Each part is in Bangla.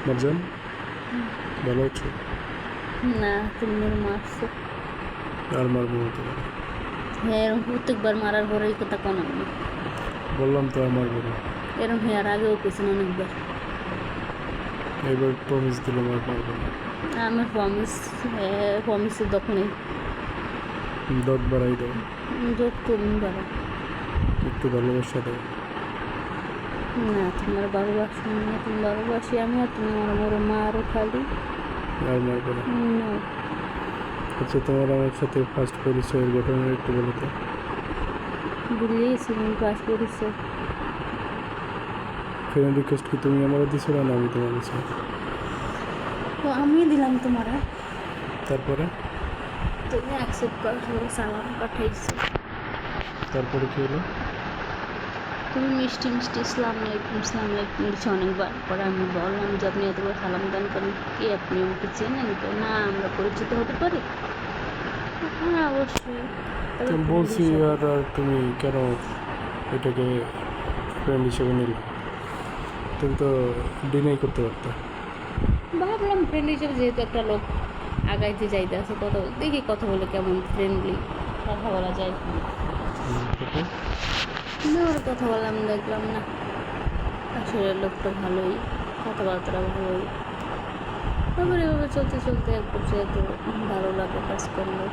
মারজান ভালো আছো? না, তুমি মেরে মারছো। আর মারবো না তোমার। হ্যাঁ, এরকম প্রত্যেকবার মারার পরে এই কথা কোন আমি বললাম তো আর মারবো না। এরকম হ্যাঁ আগেও পেয়েছেন অনেকবার। এবার প্রমিস দিলাম আর মারবো না। আমার প্রমিসের দখলে দত বাড়াই দাও, যোগ তুমি বাড়া। একটু ভালোবাসা দাও। না, তোমার ভালোবাসি না, তুমি ভালোবাসি আমি, আর তুমি আমার বড় মা আরও খালি। আর মারবো না। না, আচ্ছা, তোমার আমার সাথে ফার্স্ট পরিচয়ের ঘটনা একটু বলো তো। বুঝলিয়েছি তুমি পাস করেছো। ফ্রেন্ড রিকোয়েস্ট কি তুমি আমার দিছো না আমি তোমার দিছি? তো আমি দিলাম তোমারা, তারপরে তুমি অ্যাকসেপ্ট করছো, সালাম পাঠাইছো। তারপরে কি হলো? তুমি মিষ্টি মিষ্টি ইসলাম আলাইকুম দিচ্ছ অনেকবার। পরে আমি বললাম যে আপনি এতবার সালাম দান করেন কি, আপনি আমাকে চেনেন তো? না, আমরা পরিচিত হতে পারি। হ্যাঁ, অবশ্যই। তবে তুমি friend বলছি হিসেবে। আর তুমি কেন এটাকে ফ্রেন্ড হিসেবে নিলে? তুমি তো ডিনাই করতে পারতে। ভাবলাম ফ্রেন্ড হিসেবে যেহেতু একটা লোক আগাইতে যাইতে আছে, কথা দেখি কথা বলে কেমন ফ্রেন্ডলি কথা বলা যায়। তারপর ওর কথা বললাম, দেখলাম না আসলে লোকটা ভালোই, কথাবার্তা ভালোই। তারপরে এভাবে চলতে চলতে এক পর্যায়ে তো ভালো লাগা কাজ করলো।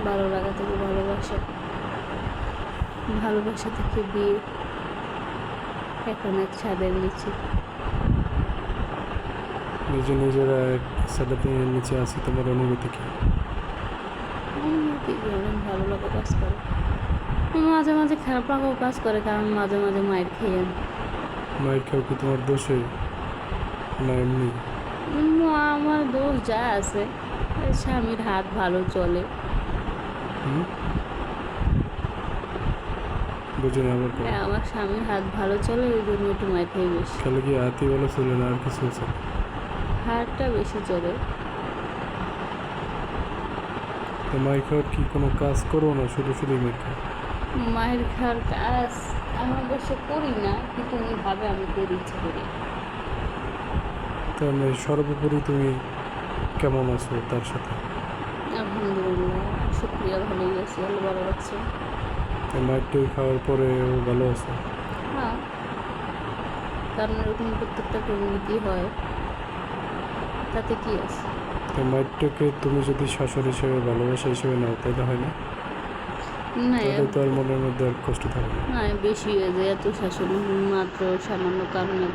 ভালো লাগা থেকে ভালোবাসা, ভালোবাসা থেকে বিয়ে, এখন এক ছাদের নিচে। নিজেরা এক সাদাতের নিচে আছি, তোমার অনুভূতি কি? অনুভূতি কি, অনেক ভালো লাগা কাজ করে। মাঝে মাঝে খারাপ লাগাও কাজ করে, কারণ মাঝে মাঝে মায়ের খেয়ে আনি। মায়ের খাও কি তোমার দোষে না এমনি? আমার দোষ যা আছে, স্বামীর হাত ভালো চলে। বুঝি না আবার বলো। আমার স্বামীর হাত ভালো চলে, ওই জন্য একটু মায়ের খেয়ে বেশি। খালি কি হাতি বলে চলে না আর কিছু আছে? হাতটা বেশি চলে। তো মায়ের খাওয়ার কি কোনো কাজ করো না, শুধু শুধুই মায়ের খাও? মায়ের খাওয়ার কাজ আমি অবশ্য করি না, কিন্তু উনি ভাবে আমি করি ইচ্ছে করি। তাহলে সর্বোপরি তুমি কেমন আছো তার সাথে? আলহামদুলিল্লাহ, শুক্রিয়া, ভালোই আছি, আল্লাহ ভালো রাখছে। মায়েরটাই খাওয়ার পরে ও ভালো আছে? হ্যাঁ, কারণ এরকম প্রত্যেকটা কমিউনিটি হয়, তাতে কি আছে? তো মায়েরটাকে তুমি যদি শাশুড়ি হিসেবে ভালোবাসা হিসেবে নাও তাহলে হয় না? না, তাহলে তো আর মনের মধ্যে আর কষ্ট থাকে না। না, বেশি হয়ে যায় এত শাসন মাত্র সামান্য কারণে।